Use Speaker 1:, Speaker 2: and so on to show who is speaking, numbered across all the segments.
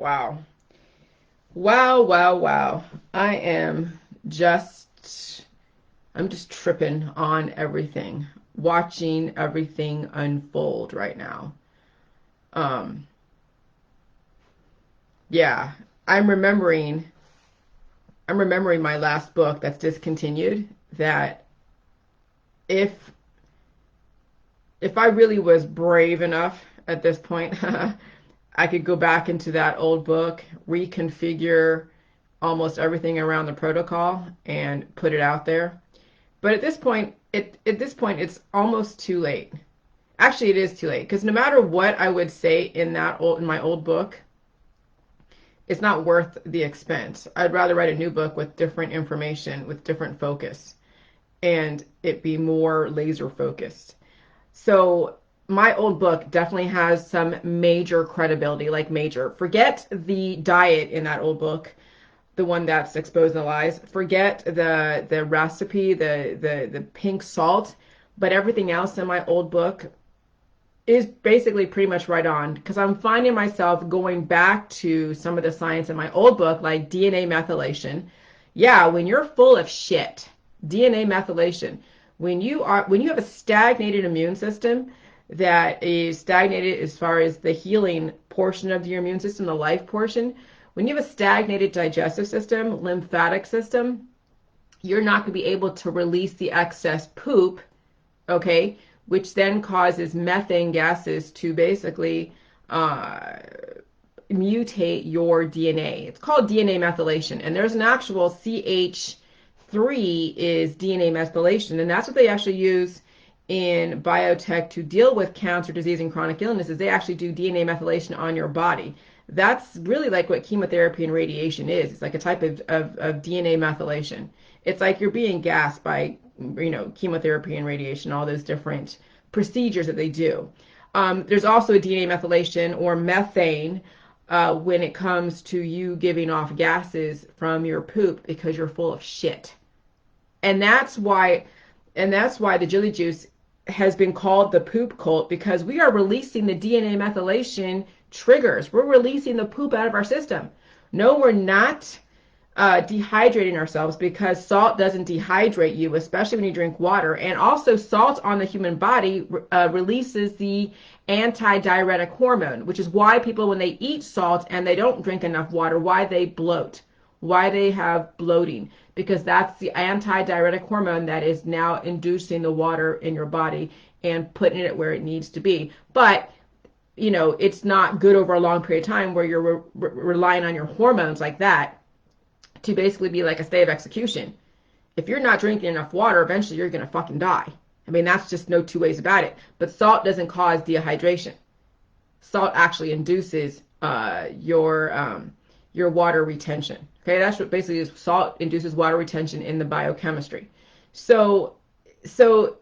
Speaker 1: Wow. Wow, wow, wow. I am just, I'm just tripping on everything, watching everything unfold right now. Um, yeah, I'm remembering, I'm remembering my last book that's discontinued, that if if I really was brave enough at this point, I could go back into that old book, reconfigure almost everything around the protocol and put it out there. But at this point, it's almost too late. Actually, it is too late because no matter what I would say in my old book, it's not worth the expense. I'd rather write a new book with different information, with different focus, and it be more laser focused. So my old book definitely has some major credibility, like major. Forget the diet in that old book, the one that's exposing the lies. Forget the recipe, the pink salt, but everything else in my old book is basically pretty much right on, because I'm finding myself going back to some of the science in my old book, like DNA methylation. Yeah, when you're full of shit, DNA methylation, when you have a stagnated immune system that is stagnated as far as the healing portion of your immune system, the life portion, when you have a stagnated digestive system, lymphatic system, you're not going to be able to release the excess poop, okay, which then causes methane gases to basically uh, mutate your DNA. It's called DNA methylation, and there's an actual CH3 is DNA methylation, and that's what they actually use in biotech to deal with cancer, disease, and chronic illnesses. They actually do DNA methylation on your body. That's really like what chemotherapy and radiation is. It's like a type of DNA methylation. It's like you're being gassed by, chemotherapy and radiation, all those different procedures that they do. There's also a DNA methylation or methane when it comes to you giving off gases from your poop because you're full of shit. And that's why, the jelly juice has been called the poop cult, because we are releasing the DNA methylation triggers. We're releasing the poop out of our system. No, we're not dehydrating ourselves, because salt doesn't dehydrate you, especially when you drink water. And also, salt on the human body releases the anti-diuretic hormone, which is why people, when they eat salt and they don't drink enough water, why they bloat, why they have bloating, because that's the anti-diuretic hormone that is now inducing the water in your body and putting it where it needs to be. But it's not good over a long period of time where you're relying on your hormones like that to basically be like a stay of execution. If you're not drinking enough water, eventually you're going to fucking die. I mean, that's just no two ways about it. But salt doesn't cause dehydration. Salt actually induces your water retention. Okay, that's what basically is. Salt induces water retention in the biochemistry. So, so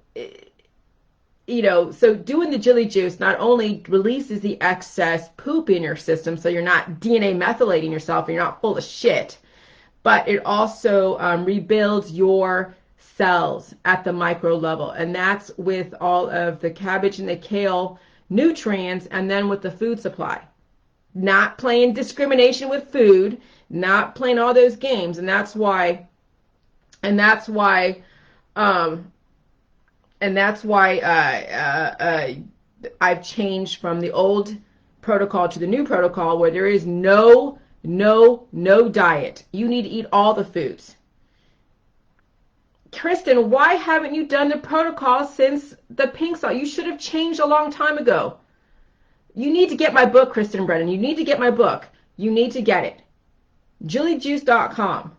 Speaker 1: so doing the jelly juice not only releases the excess poop in your system, so you're not DNA methylating yourself and you're not full of shit, but it also rebuilds your cells at the micro level. And that's with all of the cabbage and the kale nutrients, and then with the food supply. Not playing discrimination with food, not playing all those games. And that's why, and that's why, um, and that's why I've changed from the old protocol to the new protocol, where there is no diet. You need to eat all the foods. Kristen, why haven't you done the protocol since the pink salt? You should have changed a long time ago. You need to get my book, Kristen Brennan. You need to get my book. You need to get it. Jillyjuice.com.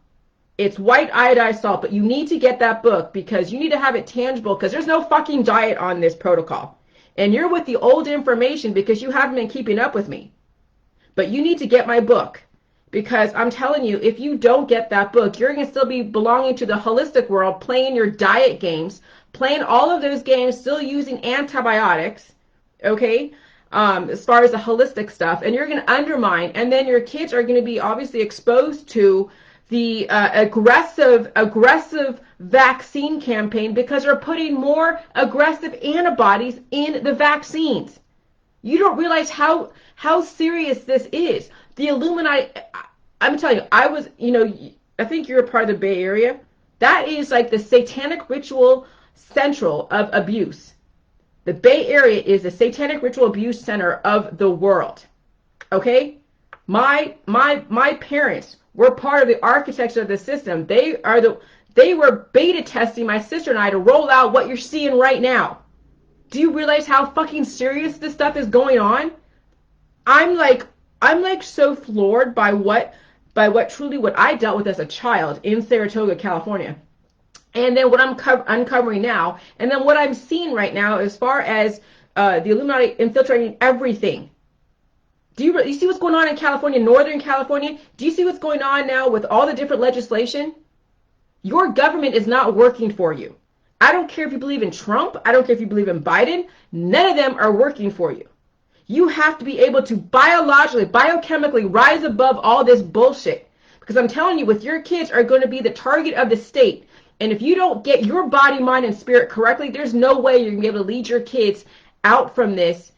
Speaker 1: It's white iodized salt, but you need to get that book because you need to have it tangible, because there's no fucking diet on this protocol. And you're with the old information because you haven't been keeping up with me. But you need to get my book, because I'm telling you, if you don't get that book, you're going to still be belonging to the holistic world, playing your diet games, playing all of those games, still using antibiotics, okay? As far as the holistic stuff, and you're going to undermine, and then your kids are going to be obviously exposed to the aggressive vaccine campaign, because they're putting more aggressive antibodies in the vaccines. You don't realize how serious this is. The Illuminati, I'm telling you, I think you're a part of the Bay Area. That is like the satanic ritual central of abuse. The Bay Area is the satanic ritual abuse center of the world. Okay? My parents were part of the architecture of the system. They were beta testing my sister and I to roll out what you're seeing right now. Do you realize how fucking serious this stuff is going on? I'm like so floored by what I dealt with as a child in Saratoga, California. And then what I'm uncovering now, and then what I'm seeing right now as far as the Illuminati infiltrating everything. Do you see what's going on in California, Northern California? Do you see what's going on now with all the different legislation? Your government is not working for you. I don't care if you believe in Trump. I don't care if you believe in Biden. None of them are working for you. You have to be able to biologically, biochemically rise above all this bullshit. Because I'm telling you, with your kids are going to be the target of the state. And if you don't get your body, mind, and spirit correctly, there's no way you're going to be able to lead your kids out from this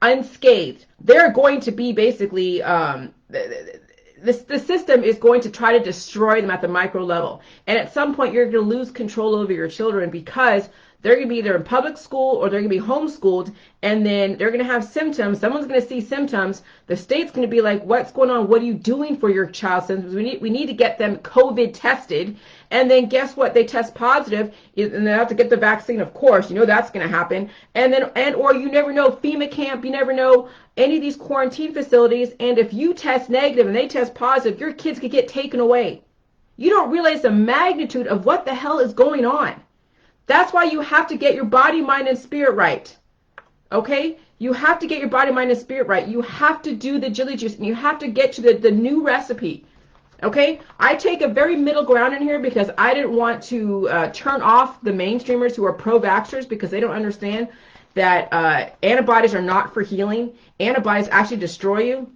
Speaker 1: unscathed. They're going to be basically, the system is going to try to destroy them at the micro level. And at some point, you're going to lose control over your children because they're going to be either in public school or they're going to be homeschooled, and then they're going to have symptoms. Someone's going to see symptoms. The state's going to be like, what's going on? What are you doing for your child's symptoms? We need to get them COVID tested. And then guess what? They test positive, and they have to get the vaccine, of course. You know that's going to happen. Or you never know, FEMA camp, you never know any of these quarantine facilities. And if you test negative and they test positive, your kids could get taken away. You don't realize the magnitude of what the hell is going on. That's why you have to get your body, mind, and spirit right. Okay? You have to get your body, mind, and spirit right. You have to do the Jilly Juice, and you have to get to the new recipe. Okay? I take a very middle ground in here because I didn't want to turn off the mainstreamers who are pro-vaxxers because they don't understand that antibodies are not for healing. Antibodies actually destroy you.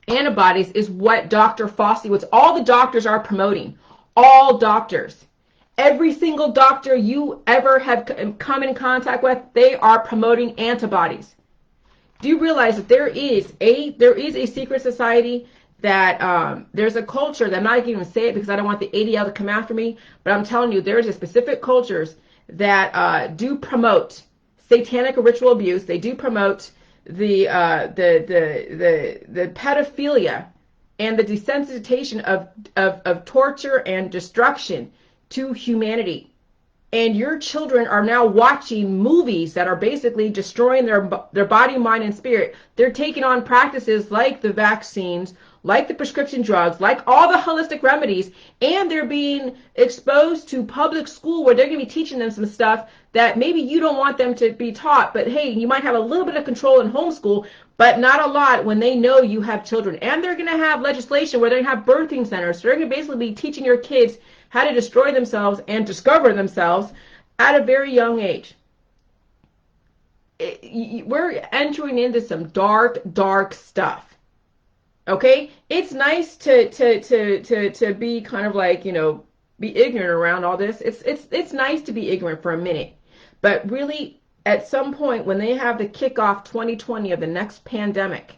Speaker 1: Antibodies is what Dr. Fauci, what all the doctors are promoting. All doctors. Every single doctor you ever have come in contact with, they are promoting antibodies. Do you realize that there is a secret society, that there's a culture that I'm not even say it because I don't want the ADL to come after me, but I'm telling you, there's a specific cultures that do promote satanic ritual abuse. They do promote the pedophilia and the desensitization of torture and destruction to humanity. And your children are now watching movies that are basically destroying their body, mind, and spirit. They're taking on practices like the vaccines, like the prescription drugs, like all the holistic remedies, and they're being exposed to public school where they're going to be teaching them some stuff that maybe you don't want them to be taught, but hey, you might have a little bit of control in homeschool, but not a lot when they know you have children. And they're going to have legislation where they're going to have birthing centers. So they're going to basically be teaching your kids how to destroy themselves and discover themselves at a very young age. We're entering into some dark, dark stuff. Okay? It's nice to be kind of like, be ignorant around all this. It's nice to be ignorant for a minute. But really, at some point when they have the kickoff 2020 of the next pandemic,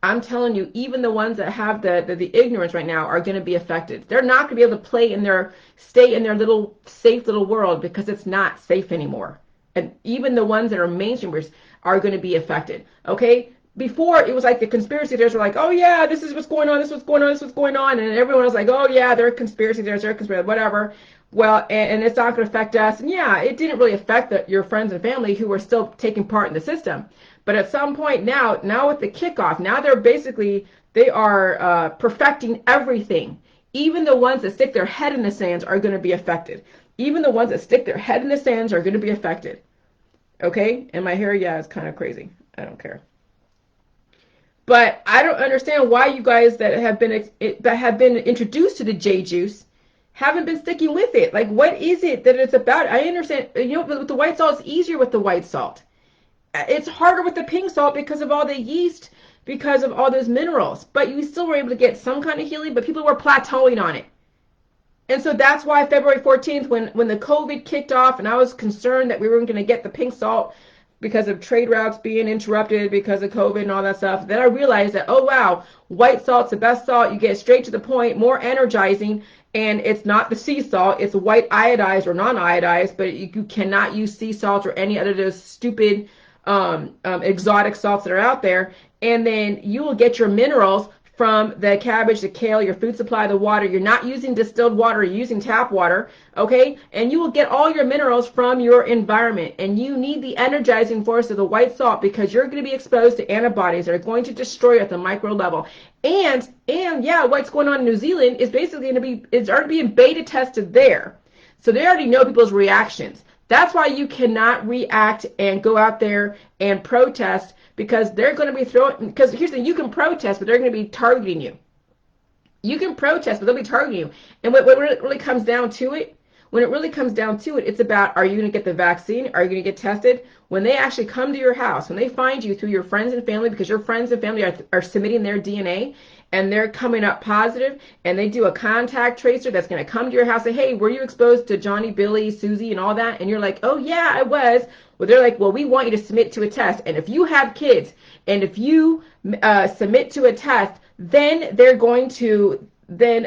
Speaker 1: I'm telling you, even the ones that have the ignorance right now are going to be affected. They're not going to be able to stay in their little safe little world because it's not safe anymore. And even the ones that are mainstreamers are going to be affected. Okay? Before, it was like the conspiracy theorists were like, oh yeah, this is what's going on, this is what's going on, this is what's going on. And everyone was like, oh yeah, they're conspiracy theorists, they're conspiracy, whatever. Well, and it's not going to affect us. And yeah, it didn't really affect your friends and family who were still taking part in the system. But at some point now with the kickoff, now they are perfecting everything. Even the ones that stick their head in the sands are going to be affected. Even the ones that stick their head in the sands are going to be affected. Okay? And my hair, yeah, is kind of crazy. I don't care. But I don't understand why you guys that have been introduced to the J juice haven't been sticking with it. Like, what is it that it's about? I understand, with the white salt, it's easier with the white salt. It's harder with the pink salt because of all the yeast, because of all those minerals. But you still were able to get some kind of healing, but people were plateauing on it. And so that's why February 14th, when the COVID kicked off and I was concerned that we weren't going to get the pink salt, because of trade routes being interrupted because of COVID and all that stuff. Then I realized that, oh wow, white salt's the best salt. You get straight to the point, more energizing, and it's not the sea salt. It's white iodized or non-iodized, but you cannot use sea salt or any other of those stupid exotic salts that are out there. And then you will get your minerals from the cabbage, the kale, your food supply, the water. You're not using distilled water, you're using tap water, okay? And you will get all your minerals from your environment. And you need the energizing force of the white salt because you're going to be exposed to antibodies that are going to destroy you at the micro level. And yeah, what's going on in New Zealand is basically going to be, it's already being beta tested there. So they already know people's reactions. That's why you cannot react and go out there and protest, because they're going to be throwing, because here's the thing, you can protest, but they're going to be targeting you. You can protest, but they'll be targeting you. And what really comes down to it, when it really comes down to it, it's about, are you going to get the vaccine? Are you going to get tested? When they actually come to your house, when they find you through your friends and family, because your friends and family are submitting their DNA, and they're coming up positive, and they do a contact tracer that's going to come to your house and say, hey, were you exposed to Johnny, Billy, Susie, and all that? And you're like, oh yeah, I was. Well, they're like, well, we want you to submit to a test. And if you have kids, and if you submit to a test, then they're going to then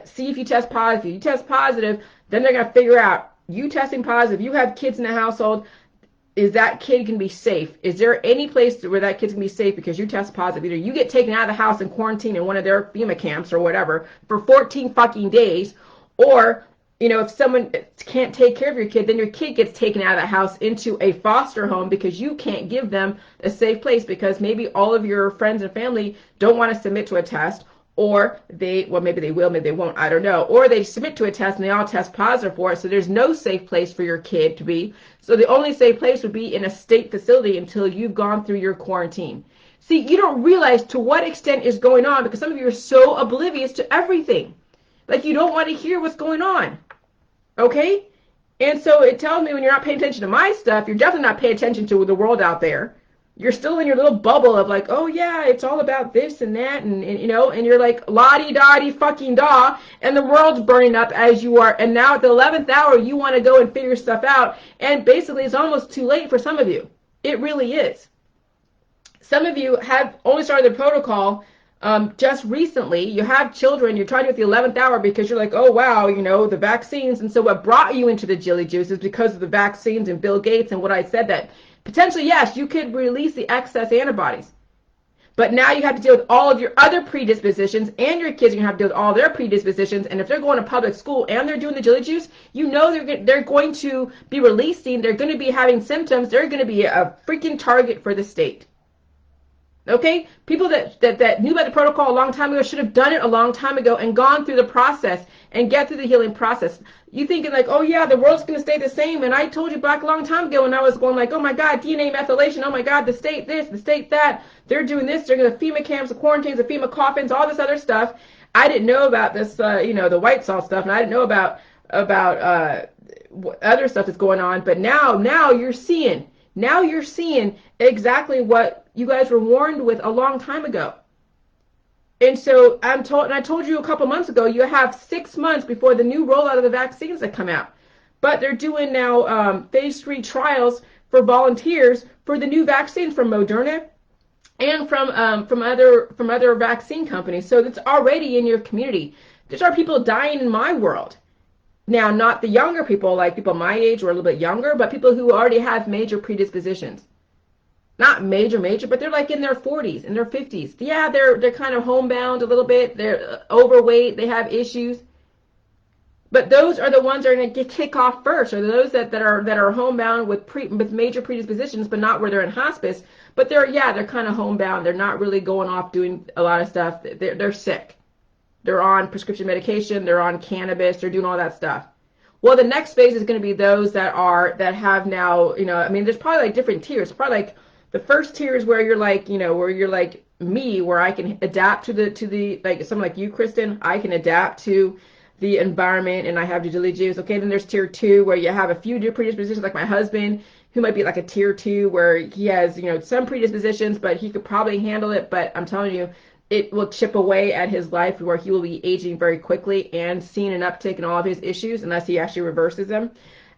Speaker 1: see if you test positive. If you test positive, then they're going to figure out, you testing positive, you have kids in the household, is that kid can be safe? Is there any place where that kid's can be safe because you test positive? Either you get taken out of the house and quarantined in one of their FEMA camps or whatever for 14 fucking days, or, you know, if someone can't take care of your kid, then your kid gets taken out of the house into a foster home because you can't give them a safe place because maybe all of your friends and family don't want to submit to a test, or maybe they will, maybe they won't, I don't know. Or they submit to a test and they all test positive for it, so there's no safe place for your kid to be. So the only safe place would be in a state facility until you've gone through your quarantine. See, you don't realize to what extent is going on because some of you are so oblivious to everything. Like you don't want to hear what's going on, okay? And so it tells me when you're not paying attention to my stuff, you're definitely not paying attention to the world out there. You're still in your little bubble of like, oh yeah, it's all about this and that, and you know, and you're like la-di-da-di fucking da, and the world's burning up as you are, and now at the 11th hour, you want to go and figure stuff out, and basically it's almost too late for some of you. It really is. Some of you have only started the protocol just recently. You have children, you're trying to do it at the 11th hour because you're like, oh wow, you know, the vaccines, and so what brought you into the jilly juice is because of the vaccines and Bill Gates and what I said that potentially, yes, you could release the excess antibodies. But now you have to deal with all of your other predispositions, and your kids are going to have to deal with all their predispositions. And if they're going to public school and they're doing the jilly juice, you know they're going to be releasing, they're going to be having symptoms, they're going to be a freaking target for the state. Okay? People that knew about the protocol a long time ago should have done it a long time ago and gone through the process and get through the healing process. You thinking like, oh yeah, the world's going to stay the same. And I told you back a long time ago when I was going like, oh my God, DNA methylation. Oh my God, the state this, the state that. They're doing this. They're going to FEMA camps, the quarantines, the FEMA coffins, all this other stuff. I didn't know about this, you know, the white salt stuff. And I didn't know about other stuff that's going on. But now you're seeing. Now you're seeing exactly what you guys were warned with a long time ago. And so I told you a couple months ago, you have 6 months before the new rollout of the vaccines that come out. But they're doing now phase 3 trials for volunteers for the new vaccines from Moderna and from other vaccine companies. So it's already in your community. There are people dying in my world. Now, not the younger people, like people my age or a little bit younger, but people who already have major predispositions. Not major, but they're like in their 40s, in their 50s. Yeah, they're kind of homebound a little bit. They're overweight. They have issues. But those are the ones that are going to kick off first, or those that are homebound with major predispositions, but not where they're in hospice. But they're kind of homebound. They're not really going off doing a lot of stuff. They're sick. They're on prescription medication. They're on cannabis. They're doing all that stuff. Well, the next phase is going to be those that have now, you know, I mean, there's probably like different tiers. Probably like the first tier is where you're like, you know, where you're like me, where I can adapt to the like someone like you, Kristen. I can adapt to the environment, and I have the jilly juice. Okay, then there's tier 2 where you have a few predispositions, like my husband, who might be like a tier 2 where he has, you know, some predispositions, but he could probably handle it. But I'm telling you, it will chip away at his life where he will be aging very quickly and seeing an uptick in all of his issues unless he actually reverses them.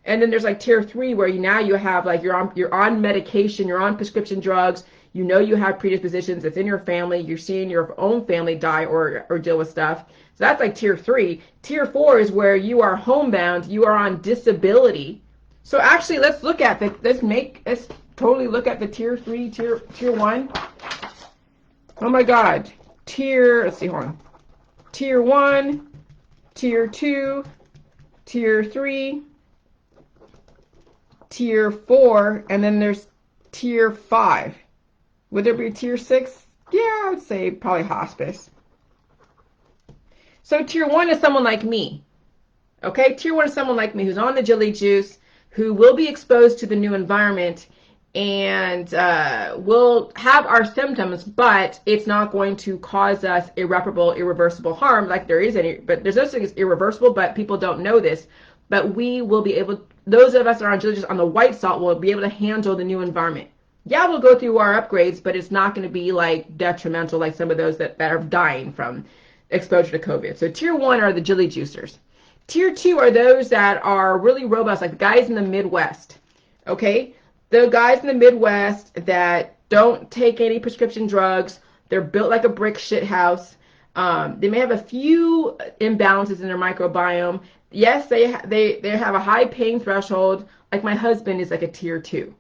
Speaker 1: And then there's like tier 3 where you have like you're on medication, you're on prescription drugs, you know you have predispositions, it's in your family, you're seeing your own family die or deal with stuff. So that's like tier 3. Tier 4 is where you are homebound, you are on disability. So actually let's look at the let's totally look at the tier 3, tier 1. Oh my god. Let's see, hold on. Tier 1, tier 2, tier 3, tier 4, and then there's tier 5. Would there be a tier 6? Yeah, I would say probably hospice. So tier 1 is someone like me. Okay, tier 1 is someone like me who's on the jelly juice, who will be exposed to the new environment and will have our symptoms, but it's not going to cause us irreversible harm like there is any, but there's no such thing as irreversible, but people don't know this. But we will be able, those of us that are on jelly juice on the white salt will be able to handle the new environment. Yeah, we'll go through our upgrades, but it's not going to be like detrimental like some of those that are dying from exposure to COVID. So tier 1 are the jelly juicers. Tier 2 are those that are really robust, like the guys in the Midwest. Okay? The guys in the Midwest that don't take any prescription drugs, they're built like a brick shit house. They may have a few imbalances in their microbiome. Yes, they have a high pain threshold. Like my husband is like a tier 2.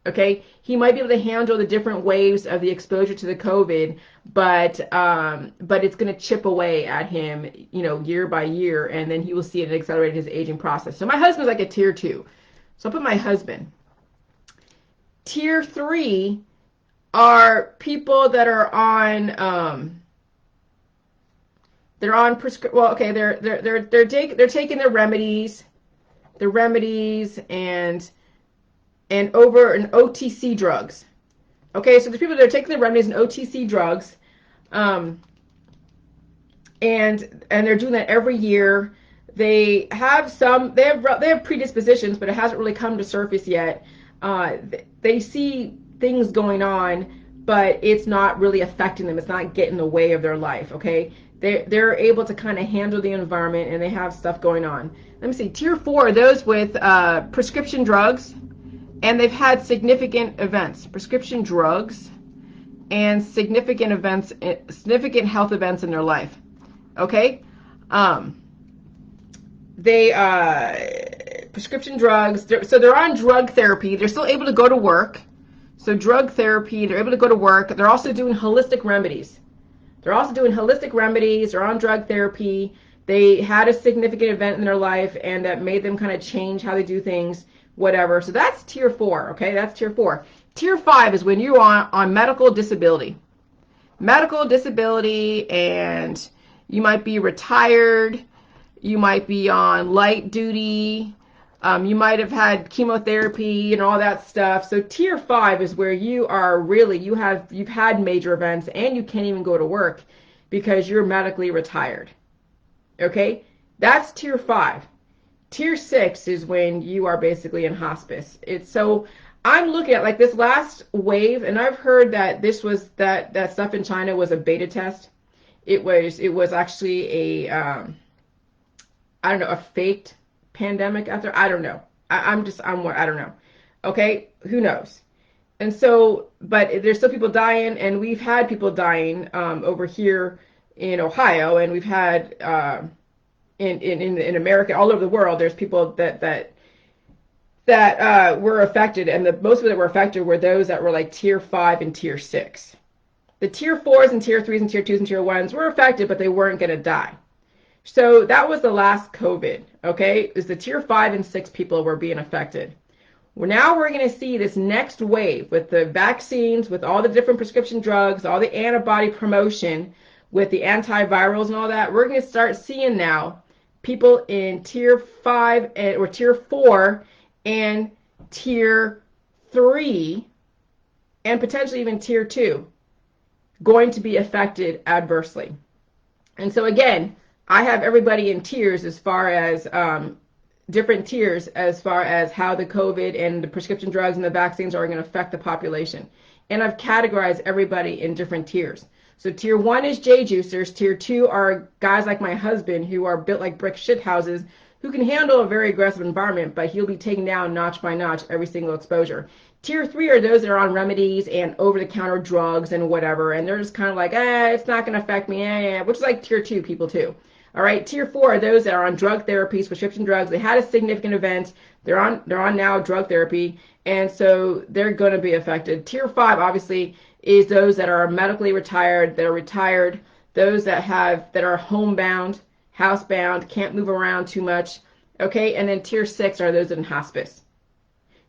Speaker 1: Okay, he might be able to handle the different waves of the exposure to the COVID, but it's going to chip away at him, year by year, and then he will see it accelerate his aging process. So my husband's like a tier 2. So I'll put my husband. Tier 3 are people that are on they're taking their remedies and OTC drugs. Okay, so there's people that are taking their remedies and OTC drugs, and they're doing that every year. They have predispositions, but it hasn't really come to surface yet. They see things going on, but it's not really affecting them. It's not getting in the way of their life. Okay, they're able to kind of handle the environment, and they have stuff going on. Let me see. Tier 4 are those with prescription drugs. And they've had significant events, prescription drugs, and significant health events in their life. Okay, prescription drugs. So they're on drug therapy. They're still able to go to work. So drug therapy, they're able to go to work. They're also doing holistic remedies. They're on drug therapy. They had a significant event in their life, and that made them kind of change how they do things. Whatever. So that's tier 4. Okay, that's tier 4. Tier 5 is when you're on medical disability. And you might be retired. You might be on light duty. You might have had chemotherapy and all that stuff. So tier 5 is where you are really, you've had major events and you can't even go to work because you're medically retired. Okay, that's tier 5. Tier 6 is when you are basically in hospice. So I'm looking at like this last wave, and I've heard that this was that stuff in China was a beta test. It was actually a faked pandemic out there. I don't know. I don't know. Okay, who knows? And so, but there's still people dying, and we've had people dying over here in Ohio, and we've had in America, all over the world, there's people that were affected, and the most of them that were affected were those that were like tier 5 and tier 6. The tier 4s and tier 3s and tier 2s and tier 1s were affected, but they weren't going to die. So that was the last COVID, okay? Is the tier 5 and 6 people were being affected. Well, now we're going to see this next wave with the vaccines, with all the different prescription drugs, all the antibody promotion, with the antivirals and all that. We're going to start seeing now people in tier 5 or tier 4 and tier 3 and potentially even tier 2 going to be affected adversely. And so again, I have everybody in tiers as far as different tiers as far as how the COVID and the prescription drugs and the vaccines are going to affect the population. And I've categorized everybody in different tiers. So tier 1 is J juicers. Tier 2 are guys like my husband who are built like brick shit houses, who can handle a very aggressive environment, but he'll be taken down notch by notch every single exposure. Tier 3 are those that are on remedies and over-the-counter drugs and whatever, and they're just kind of like, it's not going to affect me, which is like Tier 2 people too. All right, Tier 4 are those that are on drug therapies, prescription drugs. They had a significant event. They're on now drug therapy, and so they're going to be affected. Tier 5, obviously, is those that are medically retired, that are retired, those that are homebound, housebound, can't move around too much. Okay, and then Tier 6 are those in hospice.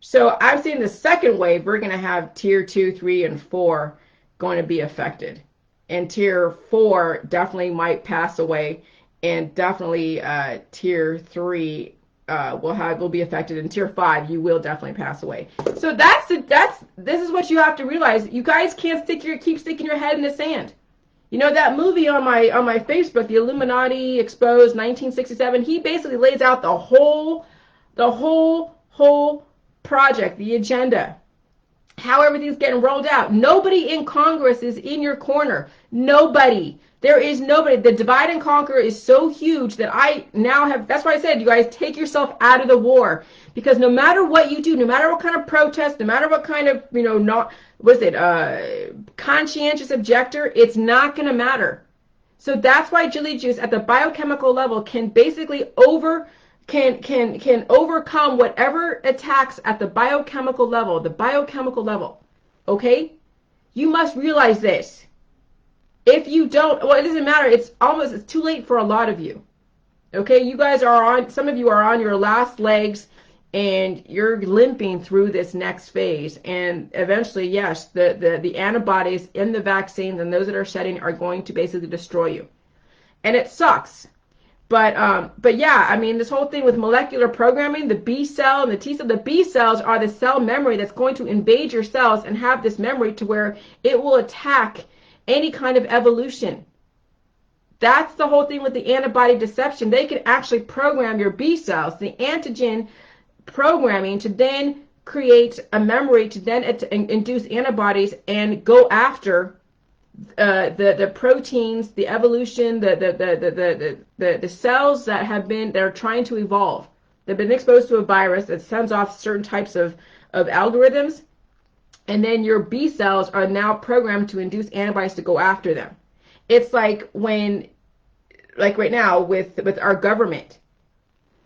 Speaker 1: So I'm seeing the second wave, we're going to have Tier 2, 3, and 4 going to be affected. And Tier 4 definitely might pass away, and definitely Tier 3 will be affected. In Tier 5, you will definitely pass away. So this is what you have to realize. You guys can't keep sticking your head in the sand. You know that movie on my Facebook, the Illuminati Exposed 1967. He basically lays out the whole project, the agenda, how everything's getting rolled out. Nobody in Congress is in your corner. Nobody. There is nobody. The divide and conquer is so huge that I now have, that's why I said, you guys take yourself out of the war. Because no matter what you do, no matter what kind of protest, no matter what kind of, conscientious objector, it's not going to matter. So that's why Jilly Juice at the biochemical level can basically can overcome whatever attacks at the biochemical level, okay? You must realize this. If you don't, well, it doesn't matter. It's too late for a lot of you, okay? You guys some of you are on your last legs, and you're limping through this next phase. And eventually, yes, the antibodies in the vaccines and those that are shedding are going to basically destroy you. And it sucks. But yeah, I mean, this whole thing with molecular programming, the B cell and the T cell, the B cells are the cell memory that's going to invade your cells and have this memory to where it will attack any kind of evolution. That's the whole thing with the antibody deception. They can actually program your B cells, the antigen programming, to then create a memory to then induce antibodies and go after the proteins, the evolution, the cells that are trying to evolve. They've been exposed to a virus that sends off certain types of algorithms, and then your B cells are now programmed to induce antibodies to go after them. It's like right now with our government,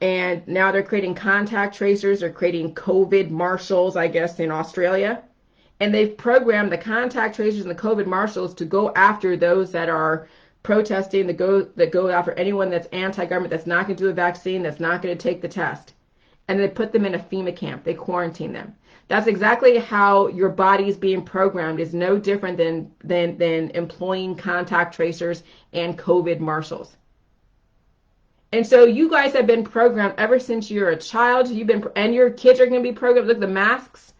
Speaker 1: and now they're creating contact tracers, they're creating COVID marshals, I guess, in Australia. And they've programmed the contact tracers and the COVID marshals to go after those that are protesting, that go after anyone that's anti-government, that's not going to do a vaccine, that's not going to take the test. And they put them in a FEMA camp. They quarantine them. That's exactly how your body is being programmed. Is no different than employing contact tracers and COVID marshals. And so you guys have been programmed ever since you're a child. And your kids are going to be programmed. Look, the masks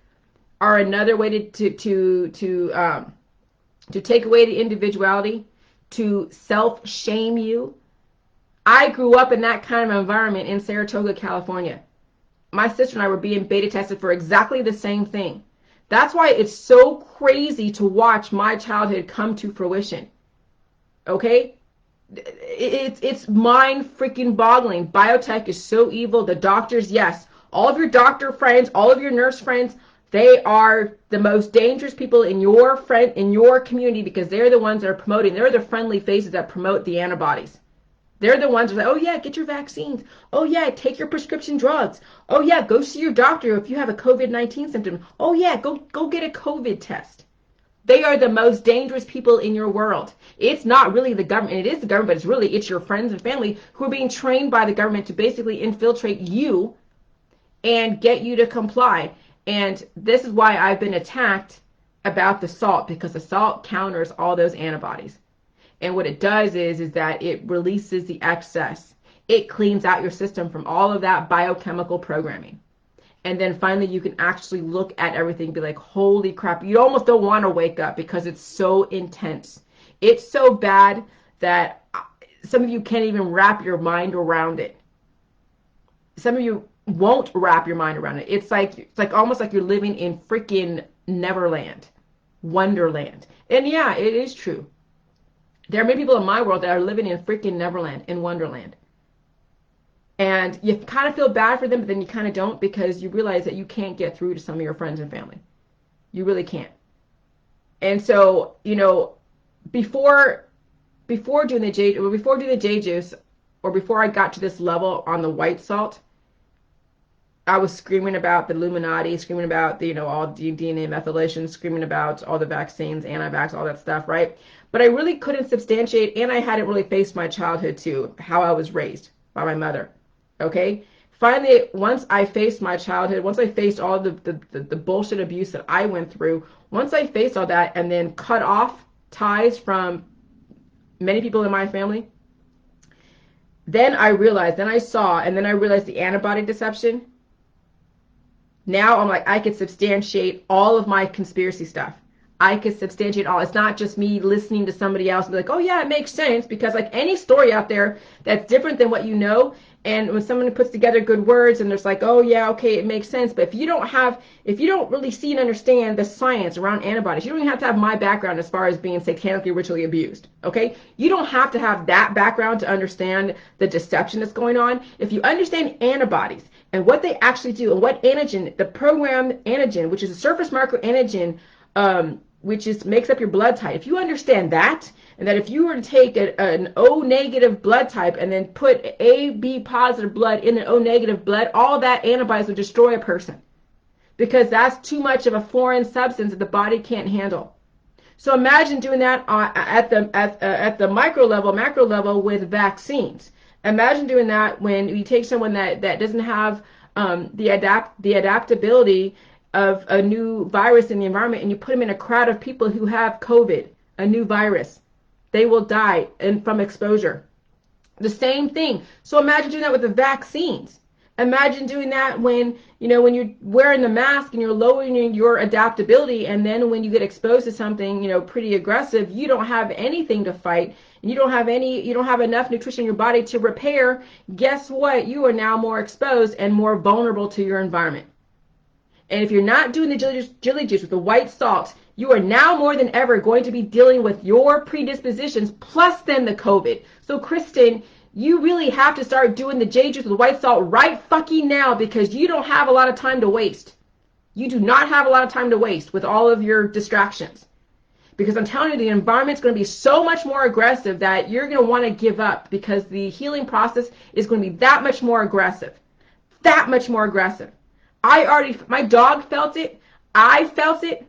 Speaker 1: are another way to take away the individuality, to self-shame you. I grew up in that kind of environment in Saratoga, California. My sister and I were being beta tested for exactly the same thing. That's why it's so crazy to watch my childhood come to fruition. Okay? It's mind freaking boggling. Biotech is so evil. The doctors, yes. All of your doctor friends, all of your nurse friends, they are the most dangerous people in your community, because they're the ones that are promoting. They're the friendly faces that promote the antibodies. They're the ones that are like, oh yeah, get your vaccines. Oh yeah, take your prescription drugs. Oh yeah, go see your doctor if you have a COVID-19 symptom. Oh yeah, go get a COVID test. They are the most dangerous people in your world. It's not really the government. It is the government, but it's your friends and family who are being trained by the government to basically infiltrate you and get you to comply. And this is why I've been attacked about the salt, because the salt counters all those antibodies. And what it does is that it releases the excess. It cleans out your system from all of that biochemical programming. And then finally you can actually look at everything and be like, holy crap, you almost don't want to wake up because it's so intense. It's so bad that some of you can't even wrap your mind around it. Some of you won't wrap your mind around it. It's like almost like you're living in freaking Neverland, Wonderland. And yeah, it is true. There are many people in my world that are living in freaking Neverland, in Wonderland. And you kind of feel bad for them, but then you kind of don't, because you realize that you can't get through to some of your friends and family. You really can't. And so, before doing the J juice, or before I got to this level on the white salt, I was screaming about the Illuminati, screaming about the, all DNA methylation, screaming about all the vaccines, anti-vax, all that stuff, right? But I really couldn't substantiate, and I hadn't really faced my childhood too, how I was raised by my mother. Okay? Finally, once I faced my childhood, once I faced all the bullshit abuse that I went through, once I faced all that and then cut off ties from many people in my family, then I realized, then I saw, and then I realized the antibody deception. Now I'm like, I could substantiate all of my conspiracy stuff. I could substantiate all. It's not just me listening to somebody else and be like, oh yeah, it makes sense, because like any story out there that's different than what you know, and when someone puts together good words and there's like, oh yeah, okay, it makes sense. But if you don't really see and understand the science around antibodies, you don't even have to have my background as far as being satanically ritually abused. Okay? You don't have to have that background to understand the deception that's going on. If you understand antibodies and what they actually do, and what antigen, the programmed antigen, which is a surface marker antigen, which makes up your blood type. If you understand that, and that if you were to take an O negative blood type and then put AB positive blood in an O negative blood, all that antibodies would destroy a person, because that's too much of a foreign substance that the body can't handle. So imagine doing that at the micro level, macro level with vaccines. Imagine doing that when you take someone that doesn't have the adaptability of a new virus in the environment, and you put them in a crowd of people who have COVID, a new virus. They will die from exposure. The same thing. So imagine doing that with the vaccines. Imagine doing that when you're wearing the mask and you're lowering your adaptability, and then when you get exposed to something, pretty aggressive, you don't have anything to fight, and you don't have enough nutrition in your body to repair. Guess what? You are now more exposed and more vulnerable to your environment. And if you're not doing the jelly juice with the white salt, you are now more than ever going to be dealing with your predispositions plus then the COVID. So Kristen, you really have to start doing the J juice with the white salt right fucking now, because you don't have a lot of time to waste. You do not have a lot of time to waste with all of your distractions. Because I'm telling you, the environment's going to be so much more aggressive that you're going to want to give up, because the healing process is going to be that much more aggressive. That much more aggressive. My dog felt it. I felt it.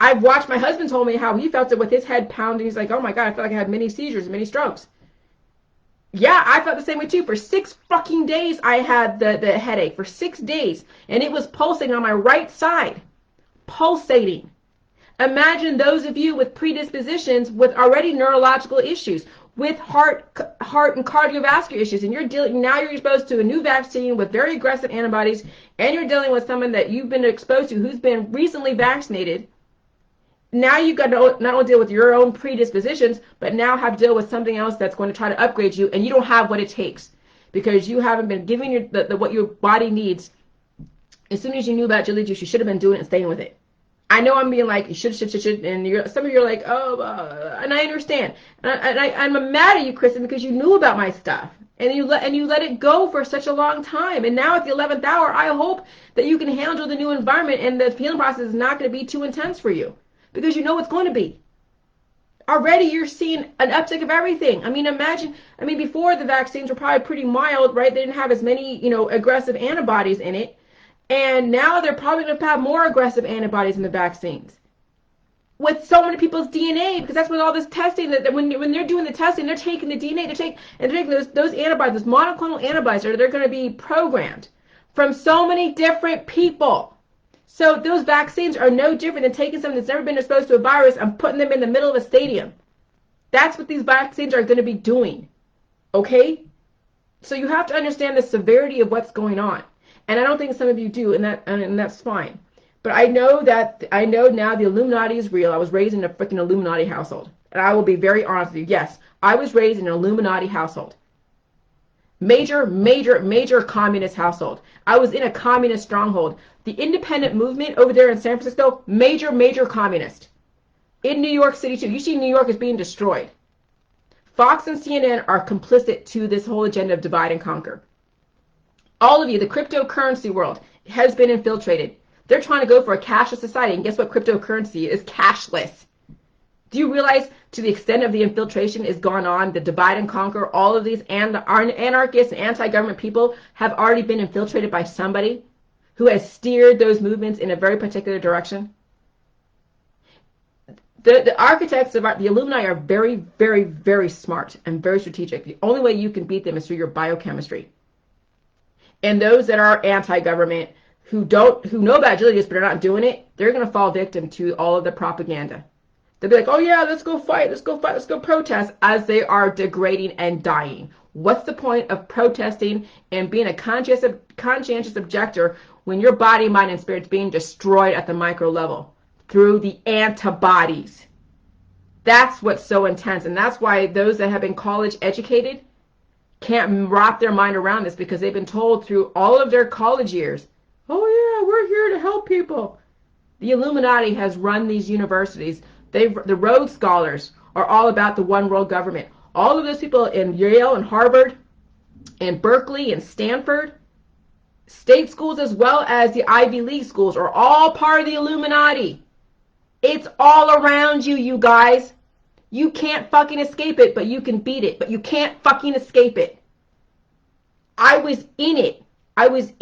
Speaker 1: I've watched, my husband told me how he felt it with his head pounding. He's like, oh my God, I felt like I had many seizures, many strokes. Yeah, I felt the same way too. For 6 fucking days, I had the headache for 6 days, and it was pulsating on my right side. Pulsating. Imagine those of you with predispositions with already neurological issues, with heart and cardiovascular issues, and you're exposed to a new vaccine with very aggressive antibodies, and you're dealing with someone that you've been exposed to who's been recently vaccinated. Now you've got to not only deal with your own predispositions, but now have to deal with something else that's going to try to upgrade you, and you don't have what it takes, because you haven't been giving what your body needs. As soon as you knew about jelly juice, you should have been doing it and staying with it. I know I'm being like, you should, and some of you are like, oh, and I understand. And I'm mad at you, Kristen, because you knew about my stuff, and you let it go for such a long time. And now at the 11th hour, I hope that you can handle the new environment, and the healing process is not going to be too intense for you, because you know it's going to be. Already you're seeing an uptick of everything. Before the vaccines were probably pretty mild, right? They didn't have as many, aggressive antibodies in it. And now they're probably going to have more aggressive antibodies in the vaccines with so many people's DNA, because that's what all this testing, that when they're doing the testing, they're taking the DNA, they're taking those antibodies, those monoclonal antibodies, they're going to be programmed from so many different people. So those vaccines are no different than taking someone that's never been exposed to a virus and putting them in the middle of a stadium. That's what these vaccines are going to be doing. Okay? So you have to understand the severity of what's going on. And I don't think some of you do, and that's fine. But I know now the Illuminati is real. I was raised in a freaking Illuminati household. And I will be very honest with you. Yes, I was raised in an Illuminati household. Major, major, major communist household. I was in a communist stronghold. The independent movement over there in San Francisco, major, major communist. In New York City too. You see New York is being destroyed. Fox and CNN are complicit to this whole agenda of divide and conquer. All of you, the cryptocurrency world has been infiltrated. They're trying to go for a cashless society, and guess what cryptocurrency is? Cashless. Do you realize to the extent of the infiltration is gone on, the divide and conquer, all of these anarchists and anti-government people have already been infiltrated by somebody who has steered those movements in a very particular direction? The architects of the Illuminati are very, very, very smart and very strategic. The only way you can beat them is through your biochemistry. And those that are anti-government, who know about agilities but are not doing it, they're going to fall victim to all of the propaganda. They'll be like, oh yeah, let's go fight, let's go protest, as they are degrading and dying. What's the point of protesting and being a conscientious objector when your body, mind, and spirit is being destroyed at the micro level through the antibodies? That's what's so intense, and that's why those that have been college educated can't wrap their mind around this, because they've been told through all of their college years, oh yeah, we're here to help people. The Illuminati has run these universities. The Rhodes Scholars are all about the one world government. All of those people in Yale and Harvard and Berkeley and Stanford, state schools as well as the Ivy League schools, are all part of the Illuminati. It's all around you, you guys. You can't fucking escape it, but you can beat it. But you can't fucking escape it. I was in it. I was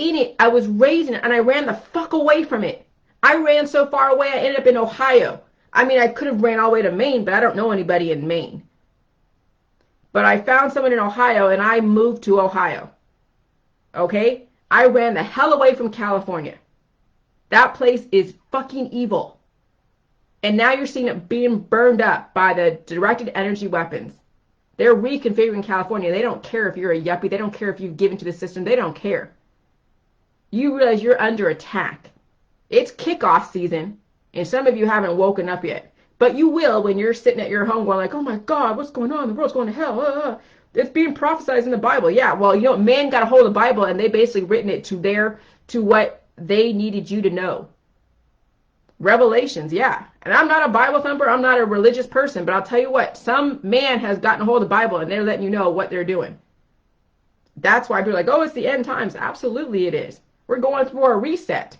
Speaker 1: raised in it, and I ran the fuck away from it. I ran so far away, I ended up in Ohio. I mean, I could have ran all the way to Maine, but I don't know anybody in Maine. But I found someone in Ohio, and I moved to Ohio. Okay? I ran the hell away from California. That place is fucking evil. And now you're seeing it being burned up by the directed energy weapons. They're reconfiguring California. They don't care if you're a yuppie. They don't care if you've given to the system. They don't care. You realize you're under attack. It's kickoff season, and some of you haven't woken up yet. But you will when you're sitting at your home going like, oh my God, what's going on? The world's going to hell. It's being prophesied in the Bible. Yeah, well, you know, man got a hold of the Bible, and they basically written it to what they needed you to know. Revelations, yeah. And I'm not a Bible thumper. I'm not a religious person. But I'll tell you what, some man has gotten a hold of the Bible, and they're letting you know what they're doing. That's why people are like, oh, it's the end times. Absolutely it is. We're going through a reset.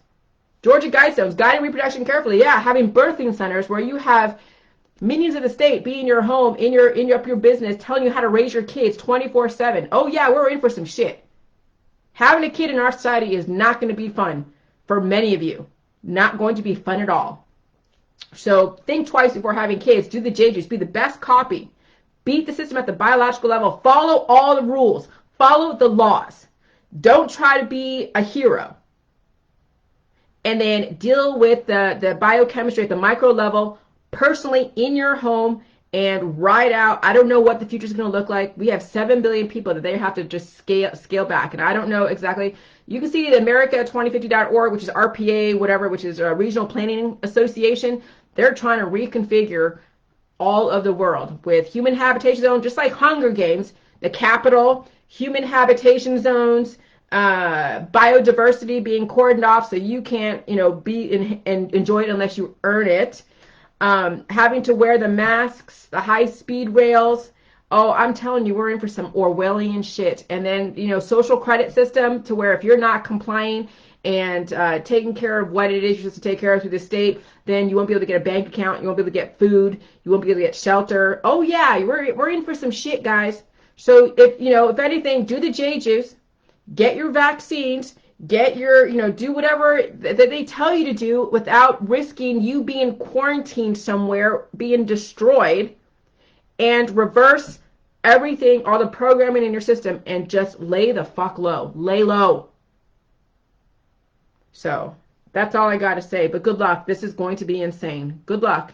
Speaker 1: Georgia Guidestones, guiding reproduction carefully. Yeah, having birthing centers where you have minions of the state be in your home, in your business, telling you how to raise your kids 24/7. Oh yeah, we're in for some shit. Having a kid in our society is not going to be fun for many of you. Not going to be fun at all. So think twice before having kids. Do the JJs. Be the best copy. Beat the system at the biological level. Follow all the rules. Follow the laws. Don't try to be a hero. And then deal with the biochemistry at the micro level personally in your home and ride out. I don't know what the future is going to look like. We have 7 billion people that they have to just scale back. And I don't know exactly. You can see the America2050.org, which is RPA, whatever, which is a Regional Planning Association. They're trying to reconfigure all of the world with human habitation zones, just like Hunger Games, the capital, human habitation zones, biodiversity being cordoned off so you can't, be and enjoy it unless you earn it. Having to wear the masks, the high-speed rails. Oh, I'm telling you, we're in for some Orwellian shit. And then, social credit system to where if you're not complying and taking care of what it is you're supposed to take care of through the state, then you won't be able to get a bank account, you won't be able to get food, you won't be able to get shelter. Oh yeah, we're in for some shit, guys. So if anything, do the J juice, get your vaccines, get your, do whatever that they tell you to do without risking you being quarantined somewhere, being destroyed, and reverse everything, all the programming in your system, and just lay the fuck low. Lay low. So that's all I got to say. But good luck. This is going to be insane. Good luck.